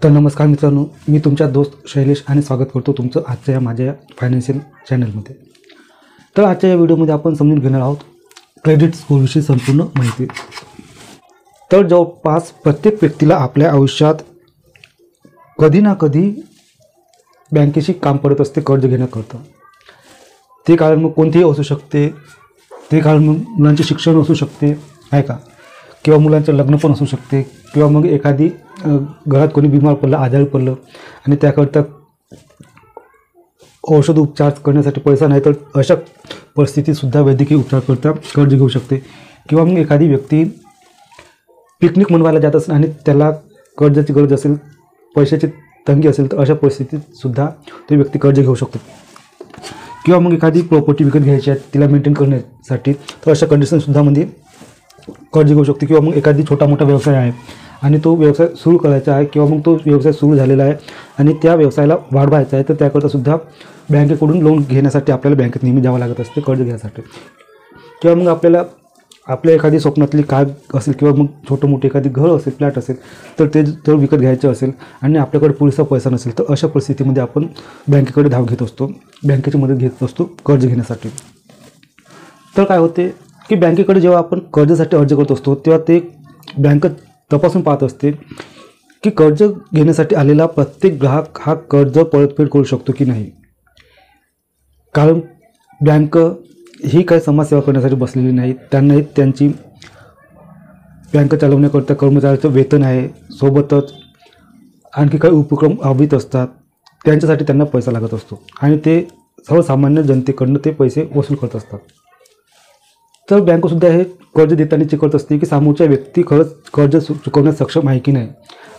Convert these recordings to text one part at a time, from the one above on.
तर नमस्कार मित्रांनो, मी तुमचा दोस्त शैलेश आणि स्वागत करतो तुमचं आजच्या माझ्या फायनान्शियल चॅनलमध्ये। तर आजच्या या व्हिडिओमध्ये आपण समजून घेणार आहोत क्रेडिट स्कोरविषयी संपूर्ण माहिती। तर जवळपास प्रत्येक व्यक्तीला आपल्या आयुष्यात कधी ना कधी बँकेशी काम पडत असते कर्ज घेण्याकरता। ते कारण मग कोणतेही असू शकते, ते कारण मग मुलांचे शिक्षण असू शकते आहे का, किंवा मुलांचं लग्न पण असू शकते, किंवा मग एखादी घरात कोणी बिमार पडलं, आजारी पडलं आणि त्याकरता औषध उपचार करण्यासाठी पैसा नाही, तर अशा परिस्थितीतसुद्धा वैद्यकीय उपचारकरता कर्ज घेऊ शकते। किंवा मग एखादी व्यक्ती पिकनिक मनवायला जात असेल आणि त्याला कर्जाची गरज असेल, पैशाची तंगी असेल, तर अशा परिस्थितीतसुद्धा तो व्यक्ती कर्ज घेऊ शकतो। किंवा मग एखादी प्रॉपर्टी विकत घ्यायची आहे तिला मेंटेन करण्यासाठी, तर अशा कंडिशनसुद्धा मध्ये कर्ज घेऊ शकते। किंवा मग एखादी छोटा मोठा व्यवसाय आहे आणि तो व्यवसाय सुरू करायचा आहे, किंवा मग तो व्यवसाय सुरू झालेला आहे आणि त्या व्यवसायाला वाढवायचा आहे, तर त्याकरतासुद्धा बँकेकडून लोन घेण्यासाठी आपल्याला बँकेत नेहमी जावं लागत असते कर्ज घेण्यासाठी। किंवा मग आपल्याला आपल्या एखादी स्वप्नातली कार असेल, किंवा मग छोटं मोठं एखादी घर असेल, फ्लॅट असेल, तर ते जर विकत घ्यायचं असेल आणि आपल्याकडे पुरेसा पैसा नसेल, तर अशा परिस्थितीमध्ये आपण बँकेकडे धाव घेत असतो, बँकेची मदत घेत असतो कर्ज घेण्यासाठी। तर काय होते की बँकेकडे जेव्हा आपण कर्जासाठी अर्ज करत असतो तेव्हा ते बँक तपासून पाहत असते की कर्ज घेण्यासाठी आलेला प्रत्येक ग्राहक हा कर्ज परतफेड करू शकतो की नाही। कारण बँक ही काही समाजसेवा करण्यासाठी बसलेली नाही, त्यांनाही त्यांची बँक चालवण्याकरता कर्मचाऱ्याचं वेतन आहे, सोबतच आणखी काही उपक्रम राबवित असतात, त्यांच्यासाठी त्यांना पैसा लागत असतो आणि ते सर्वसामान्य जनतेकडून ते पैसे वसूल करत असतात। तर बँकसुद्धा हे कर्ज देताना चेक करत असते की समोरच्या व्यक्ती खरंच कर्ज चुकवण्यास सक्षम आहे की नाही,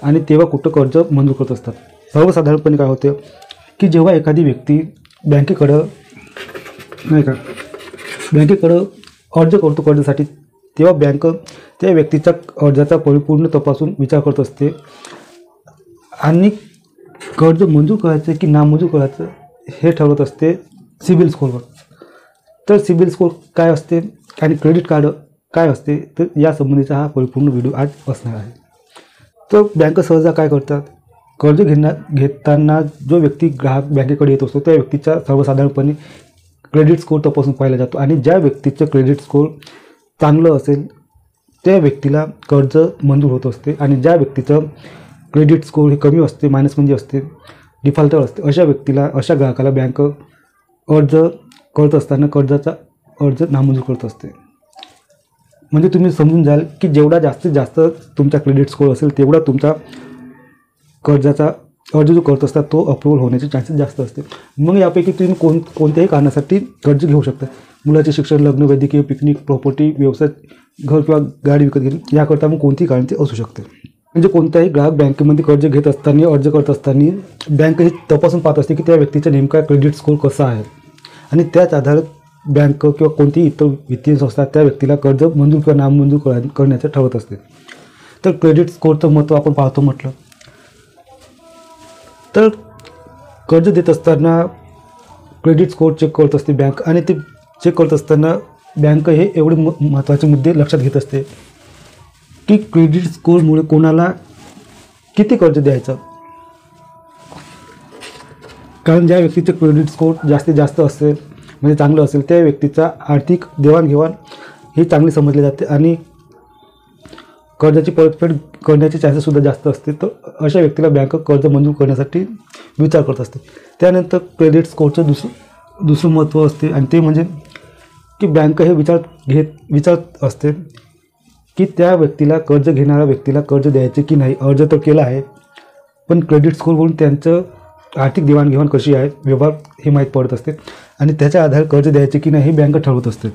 आणि तेव्हा कुठं कर्ज मंजूर करत असतात। सर्वसाधारणपणे काय होते की जेव्हा एखादी व्यक्ती बँकेकडं अर्ज करतो कर्जासाठी, तेव्हा बँक त्या व्यक्तीच्या अर्जाचा परिपूर्ण तपासून विचार करत असते आणि कर्ज मंजूर करायचं की नामंजूर करायचं हे ठरवत असते सिबिल स्कोरवर। तर सिबिल स्कोर काय असते आणि क्रेडिट कार्ड काय असते, तर या संबंधीचा हा परिपूर्ण व्हिडिओ आज असणार आहे। तर बँक सहसा काय करतात, कर्ज घेताना जो व्यक्ती ग्राहक बँकेकडे येत असतो त्या व्यक्तीचा सर्वसाधारणपणे क्रेडिट स्कोर तपासून पाहिला जातो, आणि ज्या व्यक्तीचं क्रेडिट स्कोर चांगलं असेल त्या व्यक्तीला कर्ज मंजूर होत असते, आणि ज्या व्यक्तीचं क्रेडिट स्कोर हे कमी असते, मायनसमध्ये असते, डिफॉल्टर असते, अशा व्यक्तीला, अशा ग्राहकाला बँक अर्ज करत असताना कर्जाचा अर्ज नामंजूर करत असते। म्हणजे तुम्ही समजून जाल की जेवढा जास्तीत जास्त तुमचा क्रेडिट स्कोर असेल तेवढा तुमचा कर्जाचा अर्ज जो करत असतात तो अप्रूव्हल होण्याचे चान्सेस जास्त असते। मग यापैकी तुम्ही कोणत्याही कारणासाठी कर्ज घेऊ शकता। मुलाचे शिक्षण, लग्न, वैद्यकीय, पिकनिक, प्रॉपर्टी, व्यवसाय, घर किंवा गाडी विकत घेणे, याकरता मग कोणतीही कारण ते असू शकते। म्हणजे कोणताही ग्राहक बँकेमध्ये कर्ज घेत असताना, अर्ज करत असताना बँक हे तपासून पाहत असते की त्या व्यक्तीचा नेमका क्रेडिट स्कोर कसा आहे, आणि त्याच आधारात बँक किंवा कोणतीही इतर वित्तीय संस्था त्या व्यक्तीला कर्ज मंजूर किंवा नामंजूर करण्याचं ठरवत असते। तर क्रेडिट स्कोरचं महत्त्व आपण पाहतो म्हटलं तर कर्ज देत असताना क्रेडिट स्कोर चेक करत असते बँक, आणि ते चेक करत असताना बँक हे एवढे महत्त्वाचे मुद्दे लक्षात घेत असते की क्रेडिट स्कोरमुळे कोणाला किती कर्ज द्यायचं। कारण ज्या व्यक्तीचे क्रेडिट स्कोर जास्तीत जास्त असेल, म्हणजे चांगलं असेल, त्या व्यक्तीचा आर्थिक देवाणघेवाण ही चांगली समजली जाते आणि कर्जाची परतफेड करण्याचे चान्सेससुद्धा जास्त असते। तर अशा व्यक्तीला बँक कर्ज मंजूर करण्यासाठी विचार करत असते। त्यानंतर क्रेडिट स्कोरचं दुसरं महत्त्व असते, आणि ते म्हणजे की बँक हे विचारत असते की त्या व्यक्तीला, कर्ज घेणाऱ्या व्यक्तीला कर्ज द्यायचे की नाही। अर्ज तर केला आहे, पण क्रेडिट स्कोरवरून त्यांचं आर्थिक देवाणघेवाण कशी आहे, व्यवहार हे माहीत पडत असते, आणि त्याच्या आधारे कर्ज द्यायचे की नाही हे बँक ठरवत असते।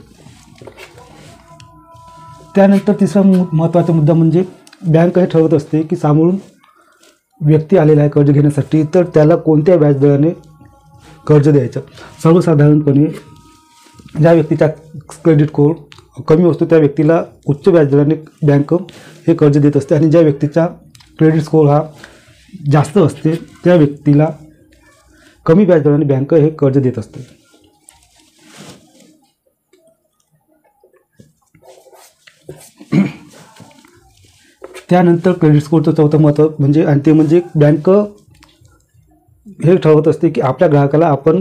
त्यानंतर तिसरा महत्त्वाचा मुद्दा म्हणजे बँक हे ठरवत असते की समोरून व्यक्ती आलेला आहे कर्ज घेण्यासाठी, तर त्याला कोणत्या व्याजदराने कर्ज द्यायचं। सर्वसाधारणपणे ज्या व्यक्तीचा क्रेडिट स्कोर कमी असतो त्या व्यक्तीला उच्च व्याजदराने बँक हे कर्ज देत असते, आणि ज्या व्यक्तीचा क्रेडिट स्कोर हा जास्त असते त्या व्यक्तीला कमी व्याजदराने बँक हे कर्ज देत असते। त्यानंतर क्रेडिट स्कोरचं चौथं महत्त्व म्हणजे आणि ते म्हणजे बँक हे ठरवत असते की आपल्या ग्राहकाला आपण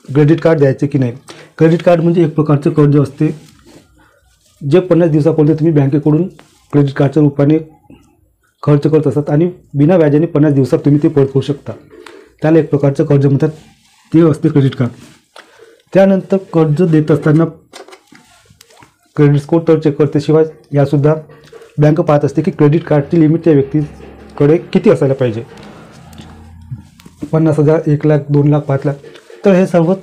क्रेडिट कार्ड द्यायचे की नाही. क्रेडिट कार्ड म्हणजे एक प्रकारचं कर्ज असते जे 50 दिवसापर्यंत तुम्ही बँकेकडून क्रेडिट कार्डच्या रूपाने खर्च करत असतात आणि बिना व्याजाने 50 दिवसात तुम्ही ते परत करू शकता. त्याला एक प्रकारचं कर्ज म्हणतात, ते असते क्रेडिट कार्ड. त्यानंतर कर्ज देत असताना क्रेडिट स्कोर तर चेक करते, शिवाय यासुद्धा बँक पाहत असते की क्रेडिट कार्डची लिमिट त्या व्यक्तीकडे किती असायला पाहिजे. 50,000, 1,00,000, 2,00,000, 5,00,000. तर हे सर्व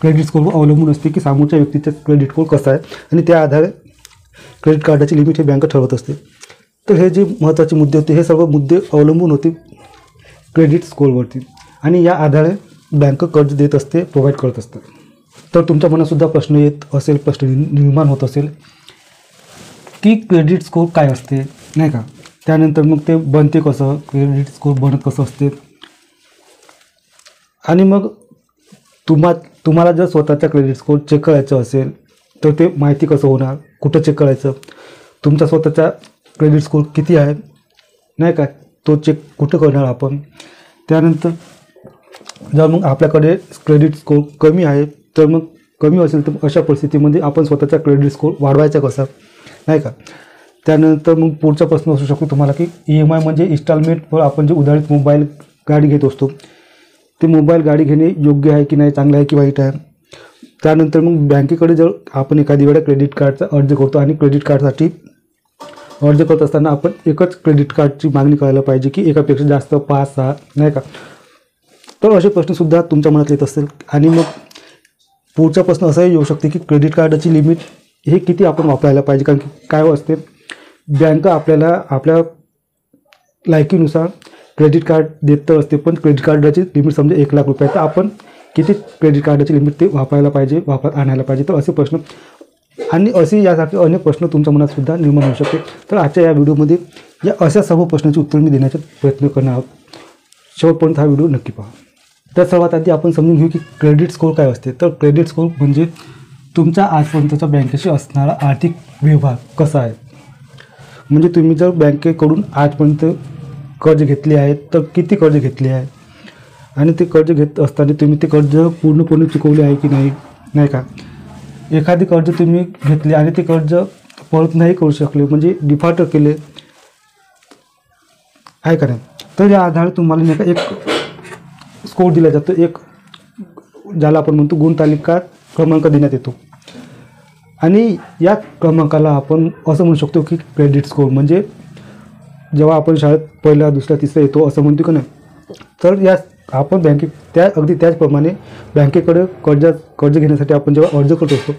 क्रेडिट स्कोरवर अवलंबून असते की समोरच्या व्यक्तीचा क्रेडिट स्कोर कसा आहे आणि त्या आधारे क्रेडिट कार्डाची लिमिट हे बँक ठरवत असते. तर हे जे महत्त्वाचे मुद्दे होते हे सर्व मुद्दे अवलंबून होते क्रेडिट स्कोरवरती आणि या आधारे बँक कर्ज देत असते, प्रोव्हाइड करत असते. तर तुमच्या मनातसुद्धा प्रश्न येत असेल, प्रश्न निर्माण होत असेल की क्रेडिट स्कोर काय असते, नाही का. त्यानंतर मग ते बनते कसं, क्रेडिट स्कोर बनत कसं असते आणि मग तुम्हाला जर स्वतःचा क्रेडिट स्कोर चेक करायचं असेल तर ते माहिती कसं होणार, कुठं चेक करायचं, तुमचा स्वतःचा क्रेडिट स्कोर किती आहे, नाही का, तो चेक कुठं करणार आपण. त्यानंतर जर मग आपल्याकडे क्रेडिट स्कोर कमी आहे तर मग कमी असेल तर अशा परिस्थितीमध्ये आपण स्वतःचा क्रेडिट स्कोर वाढवायचा कसा, नाही का. त्यानंतर मग पुढचा प्रश्न असू शकतो तुम्हाला की EMI म्हणजे इन्स्टॉलमेंटवर आपण जे उधारीत मोबाईल गाडी घेत असतो ते मोबाईल गाडी घेणे योग्य आहे की नाही, चांगलं आहे की वाईट आहे. त्यानंतर मग बँकेकडे जर आपण एखादी वेळा क्रेडिट कार्डचा अर्ज करतो आणि क्रेडिट कार्डसाठी अर्ज करत असताना आपण एकच क्रेडिट कार्डची मागणी करायला पाहिजे की एकापेक्षा जास्त 5-6, नाही का. तर असे प्रश्नसुद्धा तुमच्या मनात येत असतील. आणि मग पुढचा प्रश्न असाही येऊ शकते की क्रेडिट कार्डाची लिमिट हे किती आपण वापरायला पाहिजे, कारण की काय असते बँक आपल्याला आपल्या लायकीनुसार क्रेडिट कार्ड देत तर असते, पण क्रेडिट कार्डाची लिमिट समजा 1,00,000 रुपये, तर आपण किती क्रेडिट कार्डाची लिमिट ते वापरायला पाहिजे, आणायला पाहिजे. तर असे प्रश्न आणि असे यासारखे अनेक प्रश्न तुमच्या मनातसुद्धा निर्माण होऊ शकते. तर आजच्या या व्हिडिओमध्ये या अशा सर्व प्रश्नांची उत्तर मी देण्याचा प्रयत्न करणार आहोत. शेवटपर्यंत हा व्हिडिओ नक्की पहा. तर सर्वात आधी आपण समजून घेऊ की क्रेडिट स्कोर काय असते. तर क्रेडिट स्कोर म्हणजे तुमचा आजपर्यंतचा बँकेशी असणारा आर्थिक व्यवहार कसा आहे, म्हणजे तुम्ही जर बँकेकडून आजपर्यंत कर्ज घेतले आहे तर किती कर्ज घेतले आहे आणि ते कर्ज घेत असताना तुम्ही ते कर्ज पूर्णपणे चुकवले आहे की नाही, नाही का. एखादी कर्ज तुम्ही घेतले आणि ते कर्ज परत नाही करू शकले, म्हणजे डिफॉल्ट केले आहे का नाही, तर या आधारे तुम्हाला नाही का एक स्कोर दिला जातो, एक ज्याला आपण म्हणतो गुणतालिका क्रमांक देण्यात येतो आणि या क्रमांकाला आपण असं म्हणू शकतो की क्रेडिट स्कोर. म्हणजे जेव्हा आपण शाळेत पहिला, दुसरा, तिसरा येतो असं म्हणतो का नाही, तर या आपण अगदी त्याचप्रमाणे बँकेकडे कर्ज घेण्यासाठी आपण जेव्हा अर्ज करत असतो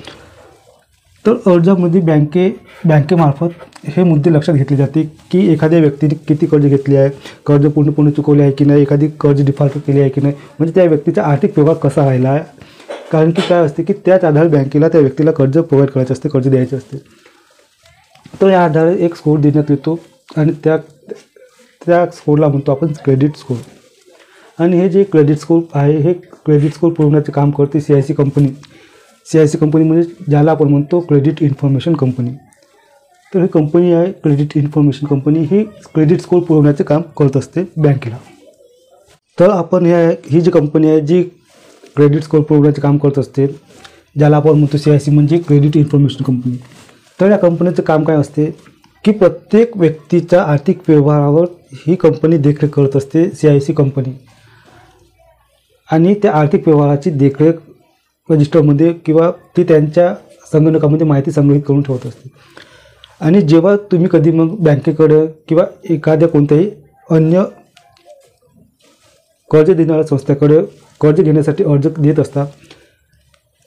तर अर्जामध्ये बँकेमार्फत हे मुद्दे लक्षात घेतले जाते की एखाद्या व्यक्तीने किती कर्ज घेतले आहे, कर्ज पूर्णपणे चुकवले आहे की नाही, एखादी कर्ज डिफॉल्ट केली आहे की नाही, म्हणजे त्या व्यक्तीचा आर्थिक व्यवहार कसा राहिला आहे. कारण की काय असते की त्याच आधारे बँकेला त्या व्यक्तीला कर्ज प्रोव्हाइड करायचे असते, कर्ज द्यायचे असते. तर या आधारे एक स्कोर देण्यात येतो आणि त्या स्कोरला म्हणतो आपण क्रेडिट स्कोर. आणि हे जे क्रेडिट स्कोर आहे हे क्रेडिट स्कोर पुरवण्याचे काम करते CIC कंपनी. CIC कंपनी म्हणजे ज्याला आपण म्हणतो क्रेडिट इन्फॉर्मेशन कंपनी. तर ही कंपनी आहे क्रेडिट इन्फॉर्मेशन कंपनी, ही क्रेडिट स्कोर पुरवण्याचे काम करत असते बँकेला. तर आपण ही जी कंपनी आहे जी क्रेडिट स्कोर पुरवण्याचे काम करत असते, ज्याला आपण म्हणतो CIC म्हणजे क्रेडिट इन्फॉर्मेशन कंपनी. तर या कंपनीचं काम काय असते की प्रत्येक व्यक्तीच्या आर्थिक व्यवहारावर ही कंपनी देखरेख करत असते, CIC कंपनी. आणि त्या आर्थिक व्यवहाराची देखरेख रजिस्टरमध्ये किंवा ती त्यांच्या संगणकामध्ये माहिती संग्रहित करून ठेवत असते. आणि जेव्हा तुम्ही कधी मग बँकेकडे किंवा एखाद्या कोणत्याही अन्य कर्ज देणाऱ्या संस्थेकडे कर्ज घेण्यासाठी अर्ज देत असता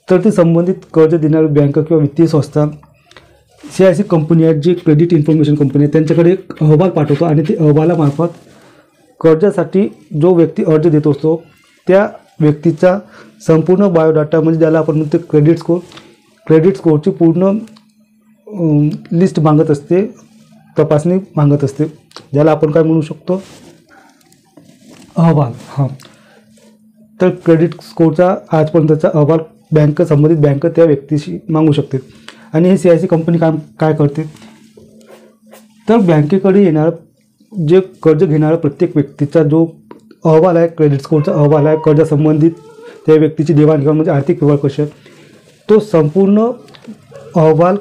तर ती संबंधित कर्ज देणारी बँक किंवा वित्तीय संस्था CIC कंपनी आहे जी क्रेडिट इन्फॉर्मेशन कंपनी आहे त्यांच्याकडे एक अहवाल पाठवतो आणि ते अहवालामार्फत कर्जासाठी जो व्यक्ती अर्ज देत असतो त्या व्यक्तीचा संपूर्ण बायोडाटा, म्हणजे ज्याला आपण म्हणतो क्रेडिट स्कोरची पूर्ण लिस्ट मागत असते, तपासणी मागत असते, ज्याला आपण काय म्हणू शकतो अहवाल. हां, तर क्रेडिट स्कोरचा आजपर्यंतचा अहवाल संबंधित बँक त्या व्यक्तीशी मागू शकते. आणि ही CIC कंपनी काय करते तर बँकेकडे येणारं जे कर्ज घेणारा प्रत्येक व्यक्तीचा जो अहवाल आहे, क्रेडिट स्कोरचा अहवाल आहे, कर्जासंबंधित त्या व्यक्तीची देवाणघेवाण म्हणजे आर्थिक व्यवहार कसे आहे, तो संपूर्ण अहवाल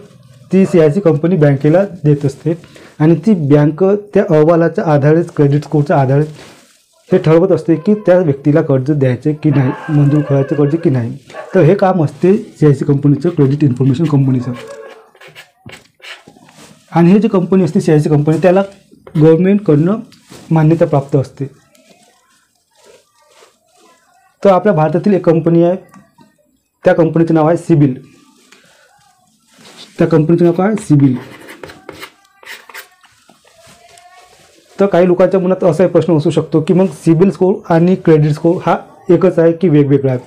ती CIC कंपनी बँकेला देत असते आणि ती बँक त्या अहवालाच्या आधारे, क्रेडिट स्कोरच्या आधारे हे ठरवत असते की त्या व्यक्तीला कर्ज द्यायचे की नाही, मंजूर करायचे कर्ज की नाही. तर हे काम असते CIC कंपनीचं, क्रेडिट इन्फॉर्मेशन कंपनीचं. आणि हे जे कंपनी असते CIC कंपनी, त्याला गव्हर्नमेंटकडनं मान्यता प्राप्त असते. तर आपल्या भारतातील एक कंपनी आहे, त्या कंपनीचं नाव आहे सिबिल. त्या कंपनीचं नाव काय? सिबिल. तर काही लोकांच्या मनात असा प्रश्न असू शकतो की मग सिबिल स्कोर आणि क्रेडिट स्कोर हा एकच आहे की वेगवेगळा आहे.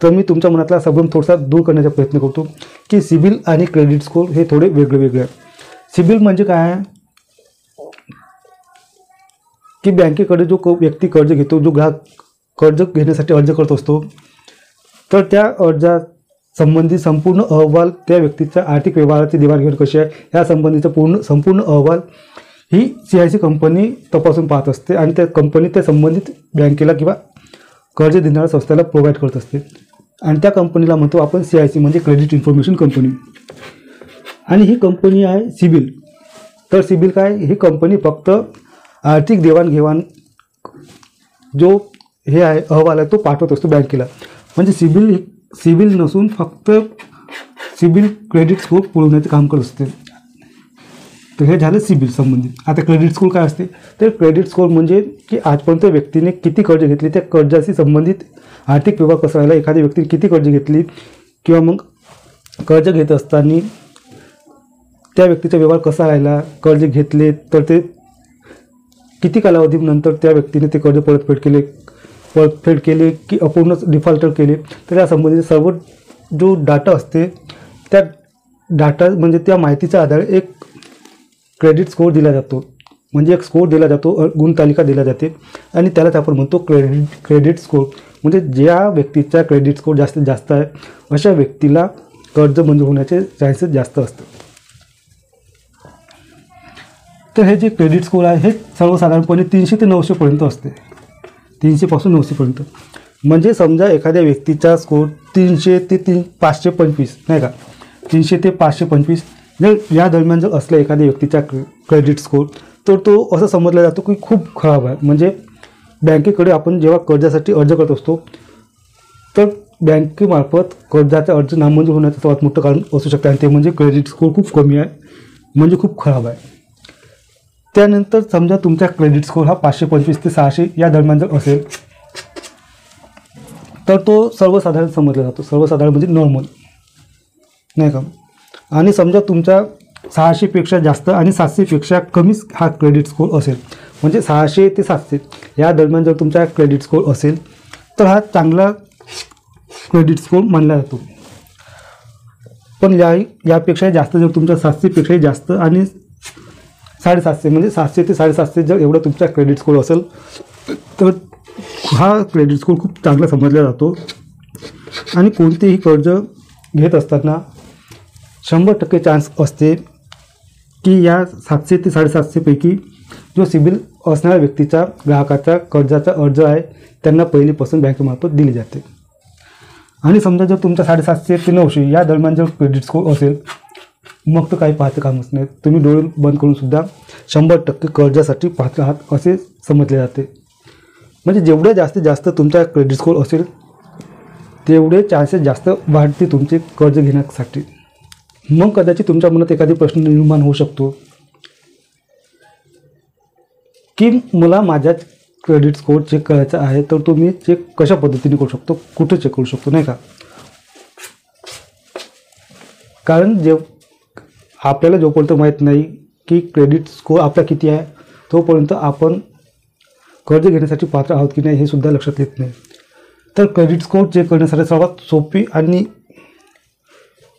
तर मी तुमच्या मनातला संभ्रम थोडासा दूर करण्याचा प्रयत्न करतो की सिबिल आणि क्रेडिट स्कोर हे थोडे वेगळे वेगळे आहे. सिबिल म्हणजे काय आहे की बँकेकडे जो व्यक्ती कर्ज घेतो, जो ग्राहक कर्ज घेण्यासाठी अर्ज करत असतो, तर त्या अर्जात संबंधित संपूर्ण अहवाल, त्या व्यक्तीच्या आर्थिक व्यवहाराची देवाणघेवाण कशी आहे या संबंधीचा संपूर्ण अहवाल ही CIC कंपनी तपासून पाहत असते आणि त्या कंपनी त्या संबंधित बँकेला किंवा कर्ज देणाऱ्या संस्थेला प्रोव्हाइड करत असते. आणि त्या कंपनीला म्हणतो आपण CIC म्हणजे क्रेडिट इन्फॉर्मेशन कंपनी. आणि ही कंपनी आहे सिबिल. तर सिबिल काय? ही कंपनी फक्त आर्थिक देवाणघेवाण जो हे आहे अहवाल आहे तो पाठवत असतो बँकेला. म्हणजे सिबिल नसून फक्त सिबिल क्रेडिट स्कोर पुरवण्याचे काम करत असते. तर हे झालं सिबिल संबंधित. आता क्रेडिट स्कोर काय असते? तर क्रेडिट स्कोर म्हणजे की आजपर्यंत व्यक्तीने किती कर्ज घेतली, त्या कर्जाशी संबंधित आर्थिक व्यवहार कसा राहिला, एखाद्या व्यक्तीने किती कर्ज घेतली किंवा मग कर्ज घेत असताना त्या व्यक्तीचा व्यवहार कसा राहिला, कर्ज घेतले तर ते किती कालावधीनंतर त्या व्यक्तीने ते कर्ज परतफेड केले की अपूर्ण डिफॉल्टर केले. तर या संबंधित सर्व जो डाटा असते त्या डाटा म्हणजे त्या माहितीच्या आधारे एक क्रेडिट स्कोर दिला जातो. म्हणजे एक स्कोर दिला जातो, गुणतालिका दिला जाते आणि त्यालाच आपण म्हणतो क्रेडिट स्कोर. म्हणजे ज्या व्यक्तीचा क्रेडिट स्कोर जास्तीत जास्त आहे अशा व्यक्तीला कर्ज मंजूर होण्याचे चान्सेस जास्त असतात. तर हे जे क्रेडिट स्कोर आहे हे सर्वसाधारणपणे 300 ते 900 पर्यंत असते. 300 पासून 900 पर्यंत. म्हणजे समजा एखाद्या व्यक्तीचा स्कोर 300 ते 525 नाही का, 300 ते 525 जर या दरम्यान जर असला एखाद्या व्यक्तीचा क्रेडिट स्कोर, तर तो असं समजला जातो की खूप खराब आहे. म्हणजे बँकेकडे आपण जेव्हा कर्जासाठी अर्ज करत असतो तर बँकेमार्फत कर्जाचा अर्ज नामंजूर होण्याचं सर्वात मोठं कारण असू शकतं आणि ते म्हणजे क्रेडिट स्कोर खूप कमी आहे, म्हणजे खूप खराब आहे. त्यानंतर समजा तुमचा क्रेडिट स्कोर हा 525 ते 600 या दरम्यान जर असेल तर तो सर्वसाधारण समजला जातो. सर्वसाधारण म्हणजे नॉर्मल नाही का. आणि समजा तुमचा 600पेक्षा जास्त आणि 700पेक्षा कमीच हा क्रेडिट स्कोर असेल, म्हणजे 600 ते 700 या दरम्यान जर तुमचा क्रेडिट स्कोर असेल तर हा चांगला क्रेडिट स्कोर मानला जातो. पण यापेक्षा जास्त जर तुमचा 700पेक्षाही जास्त आणि 750 म्हणजे 700 ते 750 जर एवढा तुमचा क्रेडिट स्कोर असेल तर हा क्रेडिट स्कोर खूप चांगला समजला जातो. आणि कोणतेही कर्ज घेत असताना 100% चान्स असते की या 700 ते 750पैकी जो सिबिल असणाऱ्या व्यक्तीचा ग्राहकाचा कर्जाचा अर्ज आहे त्यांना पहिलीपासून बँकेमार्फत दिली जाते. आणि समजा जर तुमचा 750 ते 900 या दरम्यान जर क्रेडिट स्कोर असेल मग तर काही पाहायचं कामच नाही. तुम्ही डोळे बंद करून सुद्धा 100% कर्जासाठी पात्र आहात असे समजले जाते. म्हणजे जेवढे जास्तीत जास्त तुमचा क्रेडिट स्कोर असेल तेवढे चान्सेस जास्त वाढते तुमचे कर्ज घेण्यासाठी. मग कदाचित तुमच्या मनात एखादी प्रश्न निर्माण होऊ शकतो की मला माझ्या क्रेडिट स्कोर चेक करायचा आहे, तर तो मी चेक कशा पद्धतीने करू शकतो, कुठे चेक करू शकतो नाही का. कारण आपल्याला जोपर्यंत माहीत नाही की क्रेडिट स्कोर आपला किती आहे तोपर्यंत आपण कर्ज घेण्यासाठी पात्र आहोत की नाही हे सुद्धा लक्षात येत नाही. तर क्रेडिट स्कोर चेक करण्यासाठी सर्वात सोपी आणि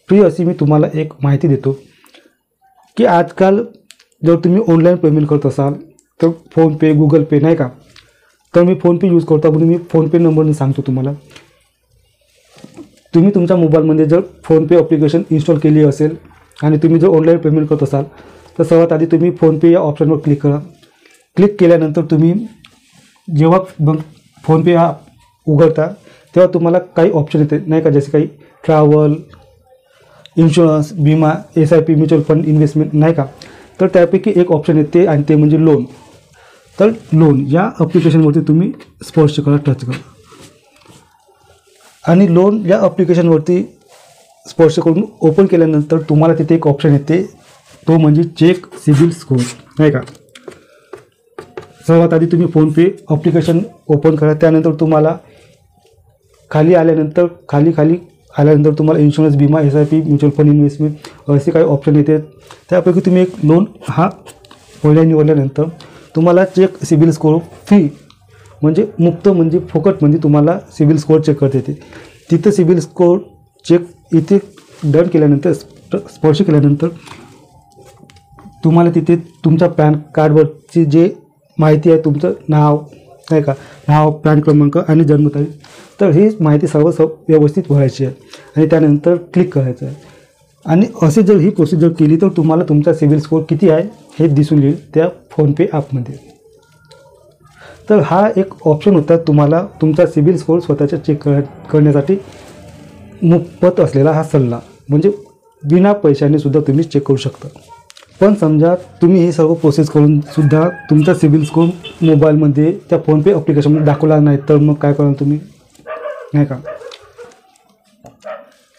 फ्री अशी मी तुम्हाला एक माहिती देतो की आजकाल जर तुम्ही ऑनलाईन पेमेंट करत असाल तर फोनपे, गुगल पे नाही का, तर मी फोनपे यूज करतो म्हणून मी फोनपे नंबरने सांगतो तुम्हाला. तुम्ही तुमच्या मोबाईलमध्ये जर फोनपे ॲप्लिकेशन इन्स्टॉल केली असेल आणि तुम्ही जर ऑनलाईन पेमेंट करत असाल तर सर्वात आधी तुम्ही फोनपे या ऑप्शनवर क्लिक करा. क्लिक केल्यानंतर तुम्ही जेव्हा मग फोनपे हा उघडता तेव्हा तुम्हाला काही ऑप्शन येते नाही का, जसे काही ट्रॅव्हल, इन्शुरन्स, विमा, SIP, म्युच्युअल फंड, इन्व्हेस्टमेंट नाही का. तर त्यापैकी एक ऑप्शन येते आणि ते म्हणजे लोन. तर लोन या ॲप्लिकेशनवरती तुम्ही स्पर्श करा, टच करा. आणि लोन या ॲप्लिकेशनवरती स्पर्श करून ओपन केल्यानंतर तुम्हाला तिथे एक ऑप्शन येते, तो म्हणजे चेक सिबिल स्कोर नाही का. सर्वात आधी तुम्ही फोनपे ॲप्लिकेशन ओपन करा. त्यानंतर तुम्हाला खाली आल्यानंतर तुम्हाला इन्शुरन्स, विमा, SIP, म्युच्युअल फंड, इन्व्हेस्टमेंट असे काही ऑप्शन येतात. त्यापैकी तुम्ही एक लोन हा पहिल्या निवडल्यानंतर तुम्हाला चेक सिबिल स्कोर फ्री म्हणजे मुक्त म्हणजे फुकटमध्ये तुम्हाला सिबिल स्कोर चेक करता येते. तिथं सिबिल स्कोर चेक इथे डन केल्यानंतर स्पर्श केल्यानंतर तुम्हाला तिथे तुमच्या पॅन कार्डवरची जे माहिती आहे, तुमचं नाव नाही का, नाव, पॅन क्रमांक आणि जन्मतारीख, तर ही माहिती सर्व व्यवस्थित भरायची आहे आणि त्यानंतर क्लिक करायचं आहे. आणि असे जर ही प्रोसिजर केली तर तुम्हाला तुमचा सिबिल स्कोर किती आहे हे दिसून येईल त्या फोनपे ॲपमध्ये. तर हा एक ऑप्शन होता तुम्हाला तुमचा सिबिल स्कोर स्वतःच्या चेक करण्यासाठी मोफत असलेला हा सल्ला, म्हणजे बिना पैशाने सुद्धा तुम्ही चेक करू शकता. पण समजा तुम्ही ही सर्व प्रोसेस करून सुद्धा तुमचा सिबिल स्कोर मोबाईलमध्ये त्या फोनपे ॲप्लिकेशनमध्ये दाखवला नाही, तर मग काय कराल तुम्ही नाही का.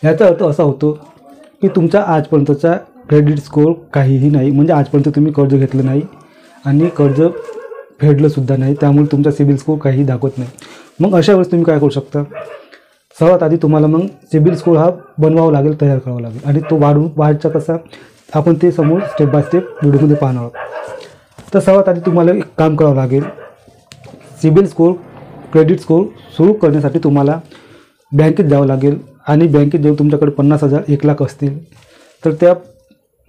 याचा अर्थ असा होतो की तुमचा आजपर्यंतचा क्रेडिट स्कोर काहीही नाही, म्हणजे आजपर्यंत तुम्ही कर्ज घेतलं नाही आणि कर्ज फेडलंसुद्धा नाही, त्यामुळे तुमचा सिबिल स्कोर काही दाखवत नाही. मग अशा वेळेस तुम्ही काय करू शकता, सर्वात आधी तुम्हाला मग सिबिल स्कोर हा बनवावा लागेल, तयार करावा लागेल. आणि तो वाढचा कसा आपण ते समोर स्टेप बाय स्टेप व्हिडिओमध्ये पाहणार आहोत. तर सर्वात आधी तुम्हाला एक काम करावं लागेल, सिबिल स्कोर क्रेडिट स्कोर सुरू करण्यासाठी तुम्हाला बँकेत जावं लागेल. आणि बँकेत जेव्हा तुमच्याकडे 50,000 1,00,000 असतील तर त्या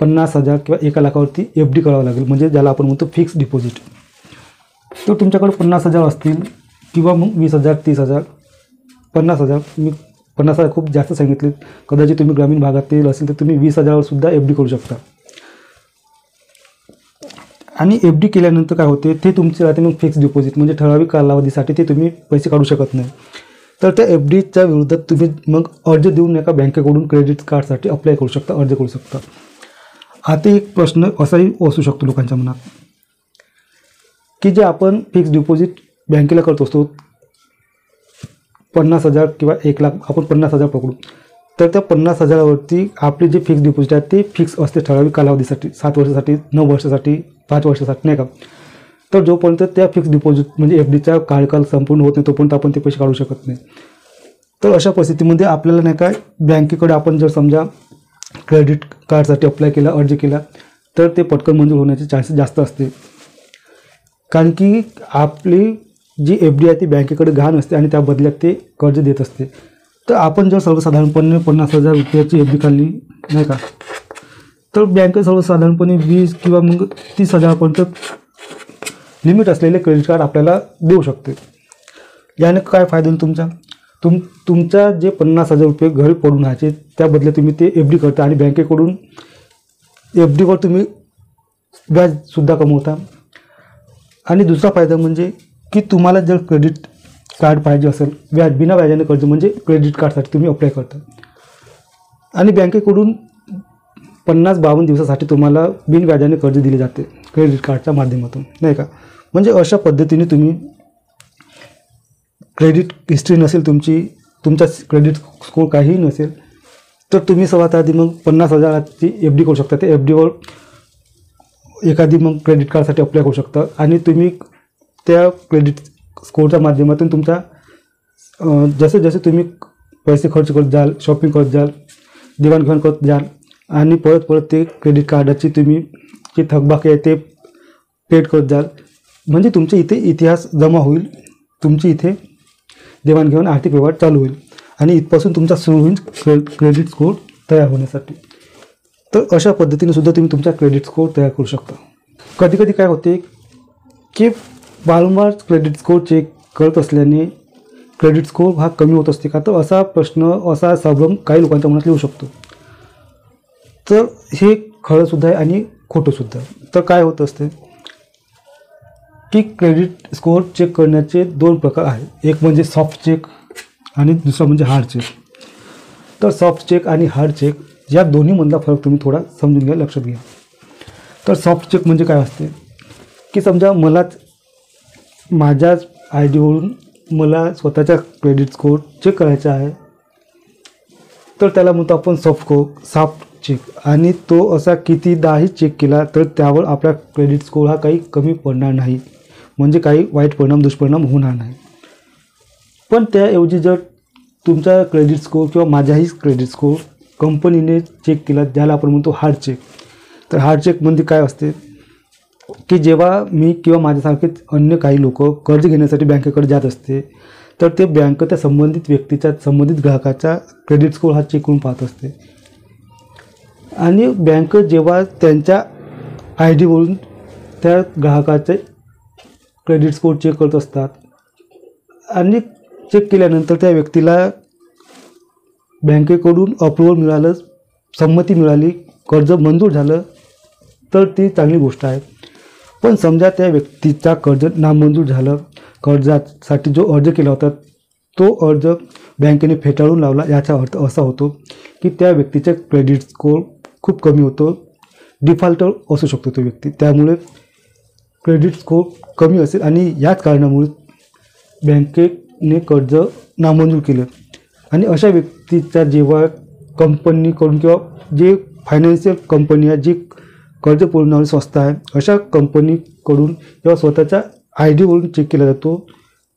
50,000 किंवा 1,00,000वरती FD करावं लागेल, म्हणजे ज्याला आपण म्हणतो फिक्स डिपॉझिट. तर तुमच्याकडे 50,000 असतील किंवा मग 20,000, 30,000, 50,000, मी 50,000 खूप जास्त सांगितले, कदाचित तुम्ही ग्रामीण भागातील असेल तर तुम्ही 20,000वर सुद्धा FD करू शकता. आणि FD केल्यानंतर काय होते, ते तुमचे राहते मग फिक्स डिपॉझिट, म्हणजे ठराविक कालावधीसाठी ते तुम्ही पैसे काढू शकत नाही. तर त्या FDच्या विरोधात तुम्ही मग अर्ज देऊन एका बँकेकडून क्रेडिट कार्डसाठी अप्लाय करू शकता, अर्ज करू शकता. आता एक प्रश्न असाही असू शकतो लोकांच्या मनात की जे आपण फिक्स डिपॉझिट बँकेला करत असतो 50,000 किंवा 1,00,000, आपण 50,000 पकडू, तर त्या 50,000वरती आपली जी फिक्स डिपॉझिट आहे ते फिक्स असते ठराविक कालावधीसाठी, 7 वर्षासाठी, 9 वर्षासाठी, 5 वर्षासाठी नाही का. तर जोपर्यंत त्या फिक्स डिपॉझिट म्हणजे FDचा कार्यकाल संपूर्ण होत नाही तोपर्यंत आपण ते पैसे काढू शकत नाही. तर अशा परिस्थितीमध्ये आपल्याला नाही का बँकेकडे आपण जर समजा क्रेडिट कार्डसाठी अप्लाय केला, अर्ज केला, तर ते पटकन मंजूर होण्याचे चान्सेस जास्त असते. कारण की आपली जी FD आहे ती बँकेकडे घाण असते आणि त्या बदल्यात ते कर्ज देत असते. तर आपण जर सर्वसाधारणपणे 50,000 रुपयाची FD काढली नाही का, तर बँक सर्वसाधारणपणे 20 किंवा मग 30,000पर्यंत लिमिट असलेले क्रेडिट कार्ड आपल्याला देऊ शकते. याने काय फायदा होईल तुमचा जे 50,000 रुपये घरी पडून राहायचे त्याबदले तुम्ही ते FD करता आणि बँकेकडून FDवर तुम्ही व्याजसुद्धा कमवता. आणि दुसरा फायदा म्हणजे की तुम्हाला जर क्रेडिट कार्ड पाहिजे असेल बिना व्याजाने कर्ज, म्हणजे क्रेडिट कार्डसाठी तुम्ही अप्लाय करता आणि बँकेकडून 50-52 दिवसासाठी तुम्हाला बिनव्याजाने कर्ज दिले जाते क्रेडिट कार्डच्या माध्यमातून नाही का. म्हणजे अशा पद्धतीने तुम्ही क्रेडिट हिस्ट्री नसेल तुमचा क्रेडिट स्कोर काहीही नसेल तर तुम्ही सर्वात आधी मग 50,000ची FD करू शकता. त्या FDवर एखादी मग क्रेडिट कार्डसाठी अप्लाय करू शकता आणि तुम्ही त्या क्रेडिट स्कोरच्या माध्यमातून तुमचा जसे जसे तुम्ही पैसे खर्च करत जाल, शॉपिंग करत जाल, देवाणघेवाण करत जाल आणि परत परत ते क्रेडिट कार्डाची तुम्ही जे थकबाकी आहे ते पेड करत जाल, म्हणजे तुमचे इथे इतिहास जमा होईल, तुमची इथे देवाणघेवाण आर्थिक व्यवहार चालू होईल आणि इथपासून तुमचा सुरू होईल क्रेडिट स्कोर तयार होण्यासाठी. तर अशा पद्धतीने सुद्धा तुम्ही तुमचा क्रेडिट स्कोर तयार करू शकता. कधी कधी काय होते की वारंवार क्रेडिट स्कोर चेक करत असल्याने क्रेडिट स्कोर हा कमी होत असते का, तर असा प्रश्न, असा संभ्रम काही लोकांच्या मनात येऊ शकतो. तर हे खरंसुद्धा आहे आणि खोटंसुद्धा. तर काय होत असते की क्रेडिट स्कोअर चेक करण्याचे 2 प्रकार आहेत. एक म्हणजे सॉफ्ट चेक आणि दुसरा म्हणजे हार्ड चेक. तर सॉफ्ट चेक आणि हार्ड चेक या दोन्हीमधला फरक तुम्ही थोडा समजून घ्या, लक्षात घ्या. तर सॉफ्ट चेक म्हणजे काय असते की समजा मलाच माझ्याच आय डीवरून मला स्वतःचा क्रेडिट स्कोअर चेक करायचा आहे, तर त्याला म्हणतो आपण सॉफ्ट चेक. आणि तो असा कितीदाही चेक केला तर त्यावर आपला क्रेडिट स्कोअर हा काही कमी पडणार नाही, म्हणजे काही वाईट परिणाम दुष्परिणाम होणार नाही. पण त्याऐवजी जर तुमचा क्रेडिट स्कोअर किंवा माझाही क्रेडिट स्कोअर कंपनीने चेक केला, ज्याला आपण म्हणतो हार्ड चेक. तर हार्ड चेकमध्ये काय असते की जेव्हा मी किंवा माझ्यासारखेच अन्य काही लोक कर्ज घेण्यासाठी बँकेकडे जात असते, तर ते बँक त्या संबंधित व्यक्तीच्या संबंधित ग्राहकाचा क्रेडिट स्कोअर हा चेक करून पाहत असते. आणि बँक जेव्हा त्यांच्या आय डीवरून त्या ग्राहकाचे क्रेडिट स्कोअर चेक करत असतात आणि चेक केल्यानंतर त्या व्यक्तीला बँकेकडून अप्रुव्हल मिळालं, संमती मिळाली, कर्ज मंजूर झालं, तर ती चांगली गोष्ट आहे. पण समजा त्या व्यक्तीचा कर्ज नामंजूर झालं, कर्जासाठी जो अर्ज केला होता तो अर्ज बँकेने फेटाळून लावला, याचा अर्थ असा होतो की त्या व्यक्तीचा क्रेडिट स्कोअर खूप कमी होतो, डिफॉल्टर असू शकतो तो व्यक्ती. त्यामुळे क्रेडिट स्कोअर कमी असेल आणि याच कारणामुळे बँकेने कर्ज नामंजूर केलं. आणि अशा व्यक्तीचा जेव्हा कंपनीकडून किंवा जे फायनान्शियल कंपनी आहे, जी कर्ज पुरवणारी संस्था आहे, अशा कंपनीकडून किंवा स्वतःच्या आय डीवरून चेक केला जातो,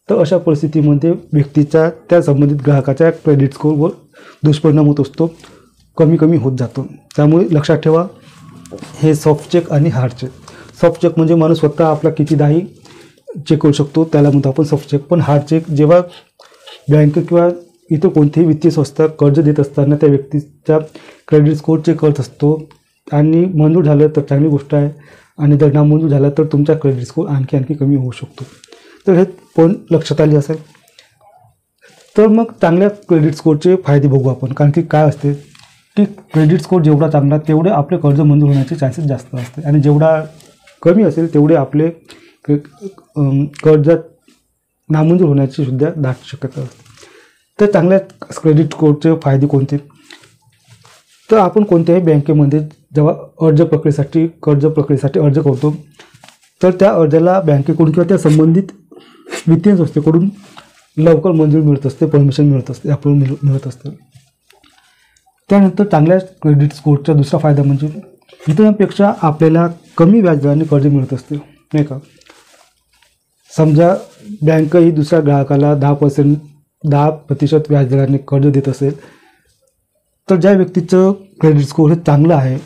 तर अशा परिस्थितीमध्ये व्यक्तीचा त्या संबंधित ग्राहकाच्या क्रेडिट स्कोअरवर दुष्परिणाम होत असतो, कमी होत जातो. त्यामुळे लक्षात ठेवा, हे सॉफ्ट चेक आणि हार्ड चेक. सॉफ्ट चेक म्हणजे माणूस स्वतः आपला कितीदाही चेक करू शकतो, त्याला म्हणतो आपण सॉफ्ट चेक. पण हार्ड चेक जेव्हा बँक किंवा इतर कोणतीही वित्तीय संस्था कर्ज देत असताना त्या व्यक्तीचा क्रेडिट स्कोअर चेक करत असतो आणि मंजूर झालं तर चांगली गोष्ट आहे, आणि जर नामंजूर झाला तर तुमचा क्रेडिट स्कोअर आणखी कमी होऊ शकतो. तर हे पण लक्षात आले असेल. तर मग चांगल्या क्रेडिट स्कोअरचे फायदे बघू आपण. कारण की काय असते की क्रेडिट स्कोअर जेवढा चांगला तेवढे आपले कर्ज मंजूर होण्याचे चान्सेस जास्त असते, आणि जेवढा कमी असेल तेवढे आपले कर्जात नामंजूर होण्याची सुद्धा दाट शक्यता असते. तर चांगल्या क्रेडिट स्कोअरचे फायदे कोणते? तर आपण कोणत्याही बँकेमध्ये जेव्हा कर्ज प्रक्रियेसाठी अर्ज करतो, तर त्या अर्जाला बँकेकडून किंवा त्या संबंधित वित्तीय संस्थेकडून लवकर मंजुरी मिळत असते, परमिशन मिळत असते, अप्रूव्हल मिळत असते. त्यानंतर चांगल्या क्रेडिट स्कोअरचा दुसरा फायदा म्हणजे इतरांपेक्षा आपल्याला कमी व्याजदराने कर्ज मिळत असते, नाही का. समजा बँक ही दुसऱ्या ग्राहकाला 10% व्याजदराने कर्ज देत असेल, तर ज्या व्यक्तीचं क्रेडिट स्कोअर हे चांगलं आहे,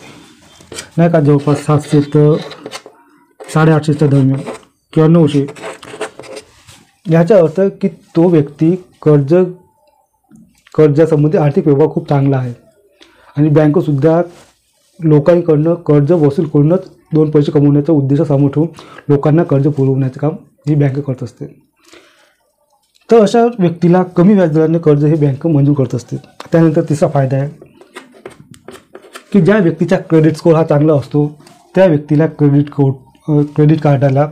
नाही का, जवळपास 700 तर 850च्या दरम्यान किंवा 900, याचा अर्थ की तो व्यक्ती कर्जासंबंधी आर्थिक व्यवहार खूप चांगला आहे, आणि बँकसुद्धा लोकांकडनं कर्ज वसूल करूनच 2 पैसे कमवण्याचा उद्देश समोर ठेवून लोकांना कर्ज पुरवण्याचं काम ही बँक करत असते. तर अशा व्यक्तीला कमी व्याजदराने कर्ज हे बँक मंजूर करत असते. त्यानंतर तिसरा फायदा आहे की ज्या व्यक्तीचा क्रेडिट स्कोअर हा चांगला असतो, त्या व्यक्तीला क्रेडिट कार्डाला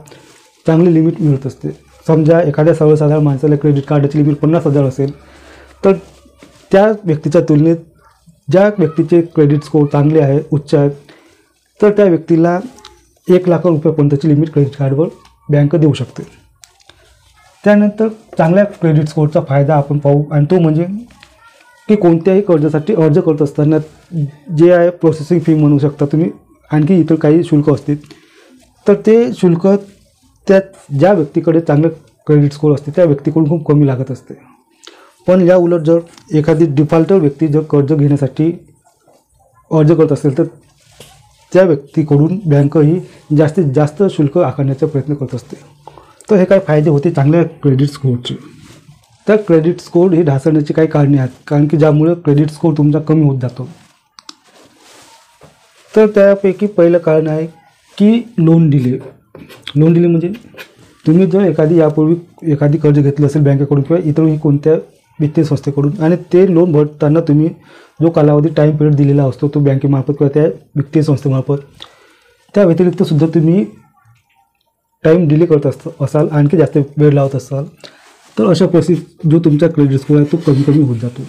चांगली लिमिट मिळत असते. समजा एखाद्या सर्वसाधारण माणसाला क्रेडिट कार्डाची लिमिट 50,000 असेल, तर त्या व्यक्तीच्या तुलनेत ज्या व्यक्तीचे क्रेडिट स्कोअर चांगले आहे, उच्च आहे, तर त्या व्यक्तीला 1,00,000 रुपयापर्यंतची लिमिट क्रेडिट कार्डवर बँक देऊ शकते. त्यानंतर चांगल्या क्रेडिट स्कोअरचा फायदा आपण पाहू, आणि तो म्हणजे की कोणत्याही कर्जासाठी अर्ज करत असताना जे आहे प्रोसेसिंग फी म्हणू शकता तुम्ही, आणखी इतर काही शुल्क असतील, तर ते शुल्क त्या ज्या व्यक्तीकडे चांगलं क्रेडिट स्कोअर असते त्या व्यक्तीकडून खूप कमी लागत असते. पण या उलट जर एखादी डिफॉल्टर व्यक्ती जर कर्ज घेण्यासाठी अर्ज करत असेल, तर त्या व्यक्तीकडून बँक ही जास्तीत जास्त शुल्क आकारण्याचा प्रयत्न करत असते. तर हे काय फायदे होते चांगल्या क्रेडिट स्कोअरचे. तर क्रेडिट स्कोअर हे ढासळण्याची काही कारणे आहेत, कारण की ज्यामुळे क्रेडिट स्कोअर तुमचा कमी होत जातो. तर त्यापैकी पहिलं कारण आहे की लोन डिले म्हणजे तुम्ही जर यापूर्वी एखादी कर्ज घेतलं असेल बँकेकडून किंवा इतरही कोणत्या वित्तीय संस्थेकडून, आणि ते लोन भरताना तुम्ही जो कालावधी टाईम पिरियड दिलेला असतो तो बँकेमार्फत किंवा त्या वित्तीय संस्थेमार्फत, त्या व्यतिरिक्त सुद्धा तुम्ही टाईम डिले करत असाल, आणखी जास्त वेळ लावत असाल, तर अशा परिस्थितीत जो तुमचा क्रेडिट स्कोअर आहे तो कमी कमी होत जातो.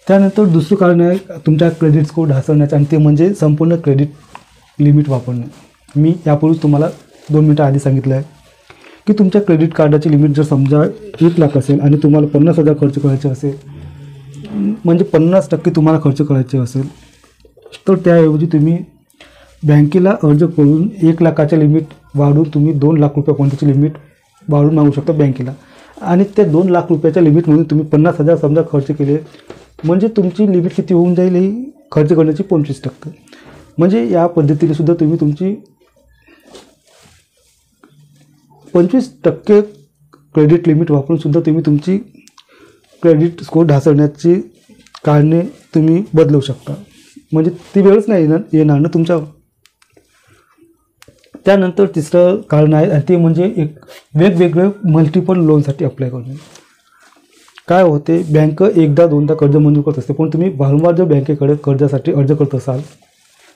त्यानंतर दुसरं कारण आहे तुमचा क्रेडिट स्कोअर ढासळण्याचं, आणि ते म्हणजे संपूर्ण क्रेडिट लिमिट वापरणे. मी यापूर्वी तुम्हाला 2 मिनिटं आधी सांगितलं आहे की तुमच्या क्रेडिट कार्डाची लिमिट जर समजा 1 लाख असेल आणि तुम्हाला 50,000 खर्च करायचे असेल, म्हणजे 50% तुम्हाला खर्च करायचे असेल, तर त्याऐवजी तुम्ही बँकेला अर्ज करून 1 लाखाच्या लिमिट वाढवून तुम्ही 2 लाख रुपयापर्यंतची लिमिट वाढवून मागू शकता बँकेला, आणि त्या 2 लाख रुपयाच्या लिमिटमधून तुम्ही 50,000 समजा खर्च केले, म्हणजे तुमची लिमिट किती होऊन जाईल ही खर्च करण्याची 25%. म्हणजे या पद्धतीने सुद्धा तुम्ही तुमची 25% क्रेडिट लिमिट वापरून सुद्धा तुम्ही तुमची क्रेडिट स्कोअर ढासळण्याची कारणे तुम्ही बदलवू शकता. म्हणजे ती वेळच नाही येणार ना तुमच्यावर. त्यानंतर तिसरं कारण आहे, आणि ते म्हणजे एक वेगवेगळे मल्टिपल लोनसाठी अप्लाय करणे. काय होते, बँक एकदा दोनदा कर्ज मंजूर करत असते, पण तुम्ही वारंवार जर बँकेकडे कर्जासाठी अर्ज करत असाल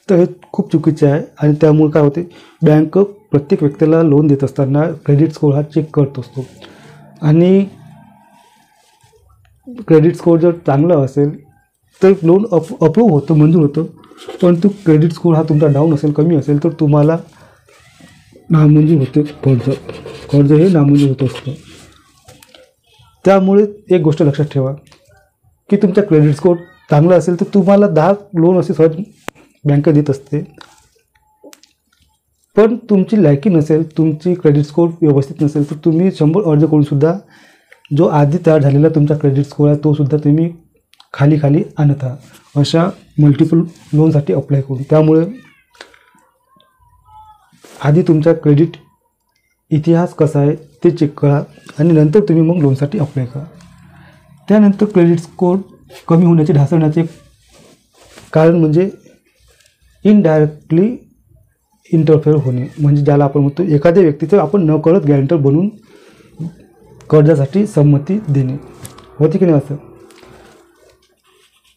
तर हे खूप चुकीचे आहे. आणि त्यामुळे काय होते, बँक प्रत्येक व्यक्तीला लोन देत असताना क्रेडिट स्कोअर हा चेक करत असतो, आणि क्रेडिट स्कोअर जर चांगला असेल तर लोन अप्रूव्ह होतं, मंजूर होतं. परंतु क्रेडिट स्कोअर हा तुमचा डाऊन असेल, कमी असेल, तर तुम्हाला नामंजूर होते कर्ज हे नामंजूर होत असतं. त्यामुळे एक गोष्ट लक्षात ठेवा की तुमचा क्रेडिट स्कोअर चांगला असेल तर तुम्हाला 10 लोन असे सहज बँक देत असते. पण तुमची लायकी नसेल, तुमची क्रेडिट स्कोअर व्यवस्थित नसेल, तर तुम्ही 100 अर्ज करूनसुद्धा जो आधी तयार झालेला तुमचा क्रेडिट स्कोअर आहे तो सुद्धा तुम्ही खाली आणत आहात अशा मल्टिपल लोनसाठी अप्लाय करून. त्यामुळे आधी तुमचा क्रेडिट इतिहास कसा आहे ते चेक करा, आणि नंतर तुम्ही मग लोनसाठी अप्लाय करा. त्यानंतर क्रेडिट स्कोअर कमी होण्याचे, ढासळण्याचे कारण म्हणजे इनडायरेक्टली इंटरफेअर होणे, म्हणजे ज्याला आपण म्हणतो एखाद्या व्यक्तीचं आपण नकळत गॅरंटर बनून कर्जासाठी संमती देणे. होते की नाही असं?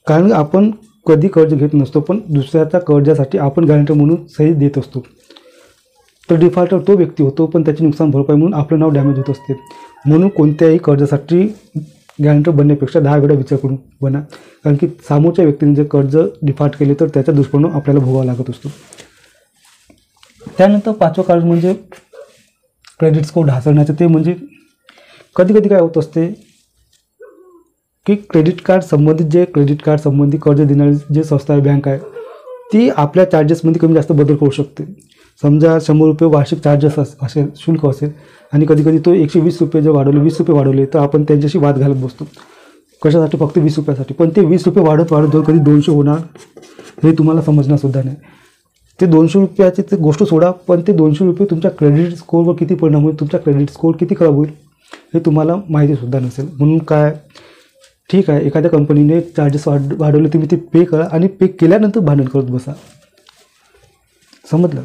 कारण आपण कधी कर्ज घेत नसतो, पण दुसऱ्याच्या कर्जासाठी आपण गॅरंटर म्हणून सही देत असतो. तर डिफॉल्टर तो व्यक्ती होतो, पण त्याची नुकसान भरपाई म्हणून आपलं नाव डॅमेज होत असते. म्हणून कोणत्याही कर्जासाठी गॅरंटर बनण्यापेक्षा 10 वेळा विचार करून बना, कारण की समोरच्या व्यक्तीने जर कर्ज डिफॉल्ट केले तर त्याचा दुष्परिणाम आपल्याला भोगावा लागत असतो. त्यानंतर 5वं कारण म्हणजे क्रेडिट स्कोअर ढासळण्याचं, ते म्हणजे कधी कधी काय होत असते की क्रेडिट कार्ड संबंधित कर्ज देणारी जे संस्था आहे, बँक आहे, ती आपल्या चार्जेसमध्ये कमी जास्त बदल करू शकते. समजा 100 रुपये वार्षिक चार्जेस असेल, शुल्क असेल, आणि कधी कधी तो 120 रुपये जर वाढवले, 20 रुपये वाढवले, तर आपण त्यांच्याशी वाद घालत बसतो. कशासाठी? फक्त 20 रुपयासाठी. पण ते 20 रुपये वाढत जर कधी 200 होणार हे तुम्हाला समजणारसुद्धा नाही. ते 200 रुपयाची ते गोष्ट सोडा, पण ते 200 रुपये तुमच्या क्रेडिट स्कोअरवर किती परिणाम होईल, तुमचा क्रेडिट स्कोअर किती खराब होईल हे तुम्हाला माहितीसुद्धा नसेल. म्हणून काय, ठीक आहे, एखाद्या कंपनीने चार्जेस वाढवले, तुम्ही ते पे करा, आणि पे केल्यानंतर भांडण करत बसा. समजलं?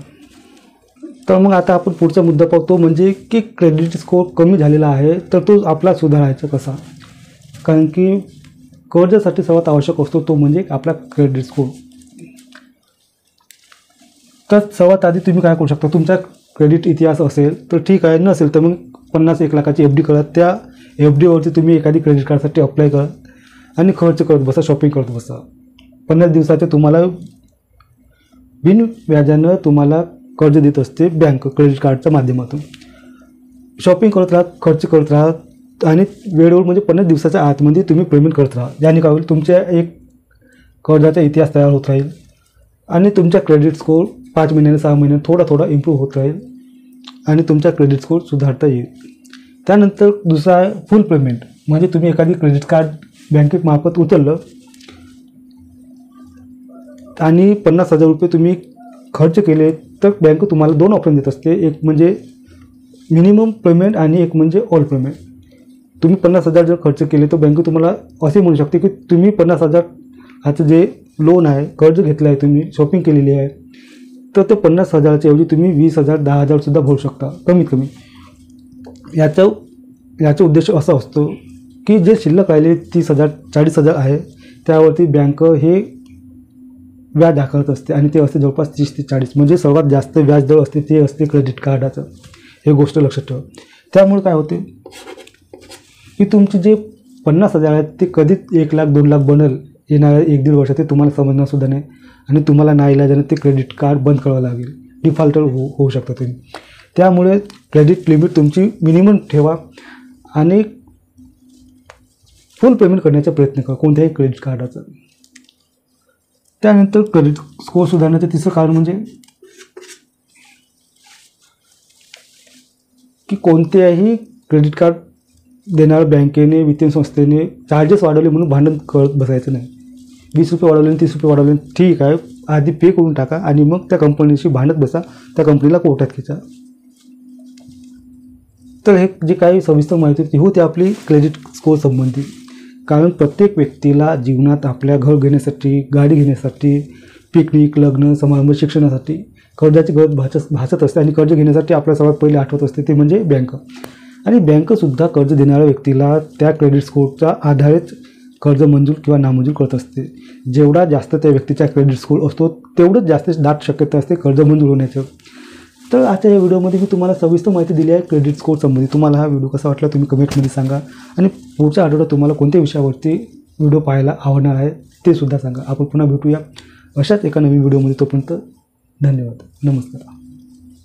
तर मग आता आपण पुढचा मुद्दा पाहतो, म्हणजे की क्रेडिट स्कोअर कमी झालेला आहे तर तो आपला सुधारायचा कसा. कारण की कर्जासाठी सर्वात आवश्यक असतो तो म्हणजे आपला क्रेडिट स्कोअर. तर सर्वात आधी तुम्ही काय करू शकता, तुमचा क्रेडिट इतिहास असेल तर ठीक आहे, नसेल तर मग 50-1 लाखाची FD करा. त्या FDवरती तुम्ही एखादी क्रेडिट कार्डसाठी अप्लाय करा आणि खर्च करत बसा, शॉपिंग करत बसा. 50 दिवसाचे तुम्हाला बिन व्याजानं तुम्हाला कर्ज देत असते बँक क्रेडिट कार्डच्या माध्यमातून. शॉपिंग करत राहा, खर्च करत राहा, आणि वेळेवर म्हणजे 50 दिवसाच्या आतमध्ये तुम्ही पेमेंट करत राहा. ज्याने काय होईल, तुमच्या एक कर्जाचा इतिहास तयार होत राहील, आणि तुमचा क्रेडिट स्कोअर 5 महिन्याने 6 महिन्याने थोडा इम्प्रूव्ह होत राहील, आणि तुमचा क्रेडिट स्कोअर सुधारता येईल. त्यानंतर दुसरा आहे फुल पेमेंट, म्हणजे तुम्ही एखादी क्रेडिट कार्ड बँकेमार्फत उचललं आणि 50,000 रुपये तुम्ही खर्च केले, तर बँक तुम्हाला 2 ऑप्शन देत असते. एक म्हणजे मिनिमम पेमेंट आणि एक म्हणजे ऑल पेमेंट. तुम्ही 50,000 जर खर्च केले तर बँक तुम्हाला असे म्हणू शकते की तुम्ही 50,000 ह्याचं जे लोन आहे, कर्ज घेतलं आहे, तुम्ही शॉपिंग केलेली आहे, तर ते 50,000च्या ऐवजी तुम्ही 20,000 10,000 सुद्धा भरू शकता कमीत कमी. याचं याचा उद्देश असा असतो की जे शिल्लक राहिले 30,000 40,000 आहे त्यावरती बँक हे व्याज आकारत असते आणि ते असते जवळपास 30 ते 40, म्हणजे सर्वात जास्त व्याजदर असते ते असते क्रेडिट कार्डाचं. हे गोष्ट लक्षात ठेवा. त्यामुळे काय होते की तुमचे जे 50,000 आहेत ते कधीच 1 लाख 2 लाख बनेल येणाऱ्या 1-1.5 वर्षात ते तुम्हाला समजणारसुद्धा नाही आणि तुम्हाला नाईलाजाने ते क्रेडिट कार्ड बंद करावं लागेल. डिफॉल्टर होऊ शकता तुम्ही. त्यामुळे क्रेडिट लिमिट तुमची मिनिमम ठेवा आणि फुल पेमेंट करण्याचा प्रयत्न करा कोणत्याही क्रेडिट कार्डाचा. त्यानंतर क्रेडिट स्कोअर सुधारण्याचं तिसरं कारण म्हणजे की कोणत्याही क्रेडिट कार्ड देणाऱ्या बँकेने वित्तीय संस्थेने चार्जेस वाढवले म्हणून भांडण करत बसायचं नाही. 20 रुपये वाढवले 30 रुपये वाढवले ठीक आहे, आधी पे करून टाका आणि मग त्या कंपनीशी भांडत बसा, त्या कंपनीला कोर्टात खेचा. तर हे जे काही सविस्तर माहिती होती होती आपली क्रेडिट स्कोअर संबंधी. कारण प्रत्येक व्यक्तीला जीवनात आपल्या घर घेण्यासाठी, गाडी घेण्यासाठी, पिकनिक, लग्न, समारंभ, शिक्षणासाठी कर्जाची गरज भासत असते आणि कर्ज घेण्यासाठी आपल्याला सर्वात पहिले आठवत असते ते म्हणजे बँक. आणि बँकसुद्धा कर्ज देणाऱ्या व्यक्तीला त्या क्रेडिट स्कोअरच्या आधारेच कर्ज मंजूर किंवा नामंजूर करत असते. जेवढा जास्त त्या व्यक्तीचा क्रेडिट स्कोअर असतो तेवढंच जास्त दाट शक्यता असते कर्ज मंजूर होण्याचं. तर आजच्या या व्हिडिओमध्ये मी तुम्हाला सविस्तर माहिती दिली आहे क्रेडिट स्कोअर संबंधी. तुम्हाला हा व्हिडिओ कसा वाटला तुम्ही कमेंटमध्ये सांगा आणि पुढच्या आठवड्यात तुम्हाला कोणत्या विषयावरती व्हिडिओ पाहायला आवडणार आहे ते सुद्धा सांगा. आपण पुन्हा भेटूया अशाच एका नवीन व्हिडिओमध्ये. तोपर्यंत धन्यवाद. नमस्कार.